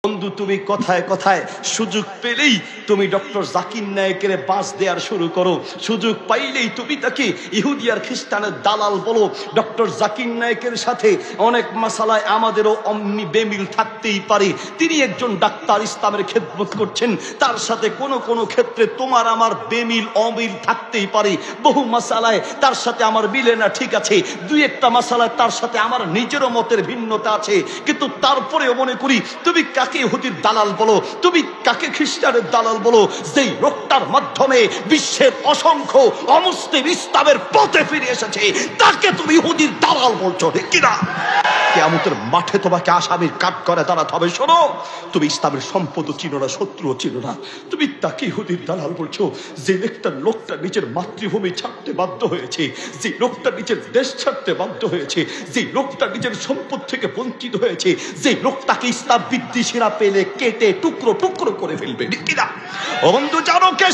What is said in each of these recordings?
বন্ধু, তুমি কথায় কথায় সুযোগ পেলেই তুমি ডক্টর জাকির নায়েকের বাস দেওয়ার শুরু করো। সুযোগ পাইলেই তুমি তাকে ইহুদি আর খ্রিস্টানের দালাল বলো। ডক্টর জাকির নায়েকের সাথে অনেক মাসালায় আমাদেরও অমনি বেমিল থাকতেই পারে। তিনি একজন ডাক্তার, ইসলামের খেদমত করছেন, তার সাথে কোনো কোনো ক্ষেত্রে তোমার আমার বেমিল অমিল থাকতেই পারে। বহু মাসালায় তার সাথে আমার মিলে না, ঠিক আছে, দুই একটা মাসালায় তার সাথে আমার নিজেরও মতের ভিন্নতা আছে, কিন্তু তারপরেও মনে করি তুমি কাকে ইহুদির দালাল বলো, তুমি কাকে খ্রিস্টানের দালাল বলো, যেই লোকটার মাধ্যমে বিশ্বের অসংখ্য অমুসলিম ইসলামের পথে ফিরে এসেছে, তাকে তুমি ইহুদির দালাল বলছো, ঠিক কিনা? কিয়ামতের মাঠে তোমাকে আসামির কাঠ করে দাঁড়াতে হবে। শোনো, তুমি ইসলামের সম্পদও চিনো না, শত্রুও চিনো না, তুমি তাকে ইহুদির দালাল বলছো। যে লোকটা নিজের মাতৃভূমি ছাড়তে বাধ্য হয়েছে, যে লোকটা নিজের দেশ ছাড়তে বাধ্য হয়েছে, যে লোকটা নিজের সম্পদ থেকে বঞ্চিত হয়েছে, যে লোকটাকে ইসলাম বিদ্বেষীরা পেলে কেটে টুকরো টুকরো করে ফেলবে, ঠিক কিনা? ও বন্ধু, জানো কে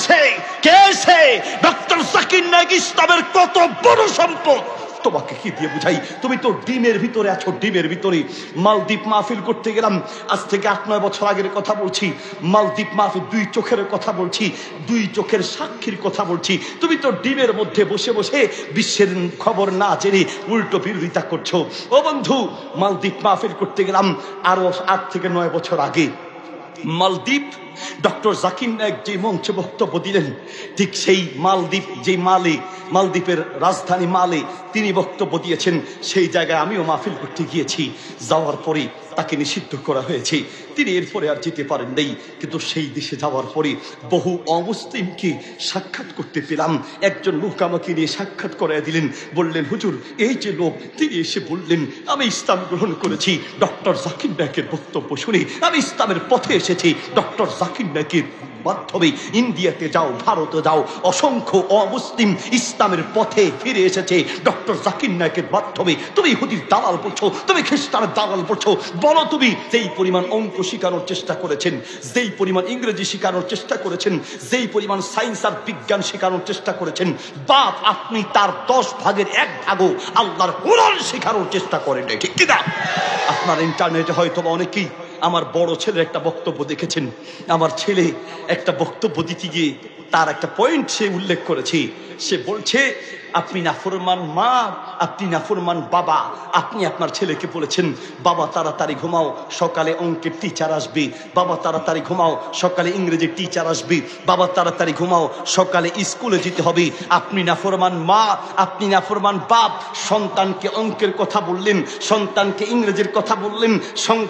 সে? ডক্টর জাকির নায়েক ইসলামের কত বড় সম্পদ। তোমাকে কি দিয়ে বুঝাই? তুমি তো ডিমের ভিতরে আছো, ডিমের ভিতরে। মালদ্বীপ মাহফিল করতে গেলাম, আজ থেকে 8-9 বছর আগের কথা বলছি। মালদ্বীপ মাহফিল, 2 চোখের কথা বলছি, 2 চোখের সাক্ষীর কথা বলছি। তুমি তো ডিমের মধ্যে বসে বসে বিশ্বের খবর না জেনে উল্টো বিরোধিতা করছো। ও বন্ধু, মালদ্বীপ মাহফিল করতে গেলাম আরো 8 থেকে 9 বছর আগে। মালদ্বীপ, ডক্টর জাকির নায়েক যে মঞ্চে বক্তব্য দিলেন, ঠিক সেই মালদ্বীপ, যে মালদ্বীপের রাজধানী মালে তিনি বক্তব্য দিয়েছেন, সেই জায়গায় আমিও মাহফিল করতে গিয়েছি। যাওয়ার পরে তাকে নিষিদ্ধ করা হয়েছে, তিনি এরপরে আর যেতে পারেন নাই। কিন্তু সেই দেশে যাওয়ার পরে বহু অমুসলিমকে সাক্ষাৎ করতে পেলাম। একজন লোক আমাকে নিয়ে সাক্ষাৎ করায় দিলেন, বললেন, হুজুর, এই যে লোক, তিনি এসে বললেন, আমি ইসলাম গ্রহণ করেছি ডক্টর জাকির নায়েকের বক্তব্য শুনে, আমি ইসলামের পথে এসেছি ডক্টর জাকির নায়েকের মাধ্যমে। ইন্ডিয়াতে যাও, ভারতে যাও, অসংখ্য অমুসলিম ইসলামের পথে ফিরে এসেছে ডক্টর জাকির নায়েকের মাধ্যমে। তুমি ইহুদির দালাল বলছো, তুমি খ্রিস্টানের দালাল বলছো। বলো, তুমি যেই পরিমাণ অঙ্ক শেখানোর চেষ্টা করেছেন, যেই পরিমাণ ইংরেজি শেখানোর চেষ্টা করেছেন, যেই পরিমাণ সায়েন্স আর বিজ্ঞান শেখানোর চেষ্টা করেছেন, বাপ, আপনি তার 10 ভাগের 1 ভাগও আল্লাহর কোরআন শেখানোর চেষ্টা করেন, ঠিক কিনা? আপনার ইন্টারনেটে হয়তো অনেকেই আমার বড় ছেলের একটা বক্তব্য দেখেছেন। আমার ছেলে একটা বক্তব্য দিতে গিয়ে তার একটা পয়েন্ট সে উল্লেখ করেছে। সে বলছে, আপনি নাফরমান মা, আপনি নাফরমান বাবা। আপনি আপনার ছেলেকে বলেছেন, বাবা তাড়াতাড়ি ঘুমাও, সকালে অঙ্কের টিচার আসবে, বাবা তাড়াতাড়ি ঘুমাও, সকালে ইংরেজি টিচার আসবে, বাবা তাড়াতাড়ি ঘুমাও, সকালে স্কুলে যেতে হবে। আপনি নাফরমান মা, আপনি নাফরমান বাপ। সন্তানকে অঙ্কের কথা বললেন, সন্তানকে ইংরেজির কথা বললেন,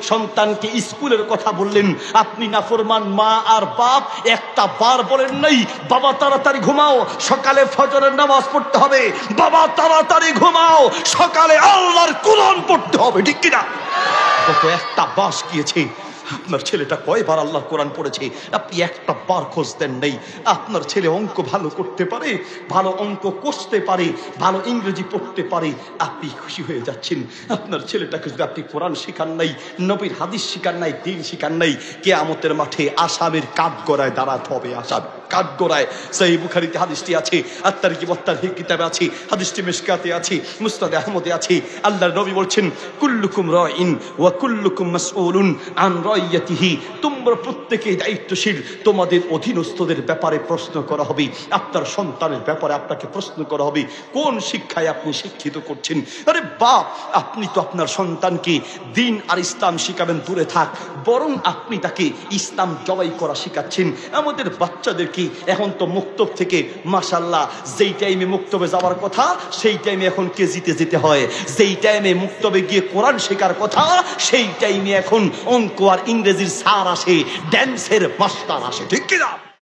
সন্তানকে স্কুলের কথা বললেন। আপনি নাফরমান মা আর বাপ, একটা বার বলেন নাই, বাবা তাড়াতাড়ি ঘুমাও, সকালে ফজরের নামাজ পড়তে হবে, বাবা তাড়াতাড়ি ঘুমাও, সকালে আল্লাহর কোরআন পড়তে হবে, ঠিক কিনা? কত একটা বাস গিয়েছে। আপনার ছেলেটা কয়বার আল্লাহর কোরআন পড়েছে? আপনি একটা বার খোঁজ দেন নেই। আপনার ছেলে অঙ্ক ভালো করতে পারে, ভালো অঙ্ক কষতে পারে, ভালো ইংরেজি পড়তে পারে, আপনি খুশি হয়ে যাচ্ছেন। আপনার ছেলেটাকে যদি আপনি কোরআন শিখান নাই, নবীর হাদিস শিখান নাই, দিন শিখান নাই, কিয়ামতের মাঠে আসামের কাঠগড়ায় দাঁড়াতে হবে। আসাম কাঠগড়ায়। সহিহ বুখারীতে হাদিসটি আছে, আত-তারগীব ওয়াত-তারহীব কিতাবে আছে, হাদিসটি মিশকাতে আছে, মুসনাদ আহমদে আছে। আল্লাহর নবী বলছেন, কুল্লুকুম রাইন ওয়া কুল্লুকুম মাসউলুন আন রাইয়াতিহি। তোমরা প্রত্যেকেই দায়িত্বশীল, তোমাদের অধীনস্থদের ব্যাপারে প্রশ্ন করা হবে, আপনার সন্তানের ব্যাপারে আপনাকে প্রশ্ন করা হবে, কোন শিক্ষায় আপনি শিক্ষিত করছেন। আরে বাপ, আপনি তো আপনার সন্তানকে দিন আর ইসলাম শিখাবেন দূরে থাক, বরং আপনি তাকে ইসলাম জবাই করা শিখাচ্ছেন। আমাদের বাচ্চাদেরকে এখন তো মুক্তব থেকে মাশাআল্লাহ, যেই টাইমে মুক্তবে যাওয়ার কথা সেই টাইমে এখন কেজিতে যেতে হয়, যেই টাইমে মুক্তবে গিয়ে কোরআন শেখার কথা সেই টাইমে এখন অঙ্ক আর ইংরেজির স্যার আসে, ড্যান্সের মাস্টার আসে, ঠিক কিনা?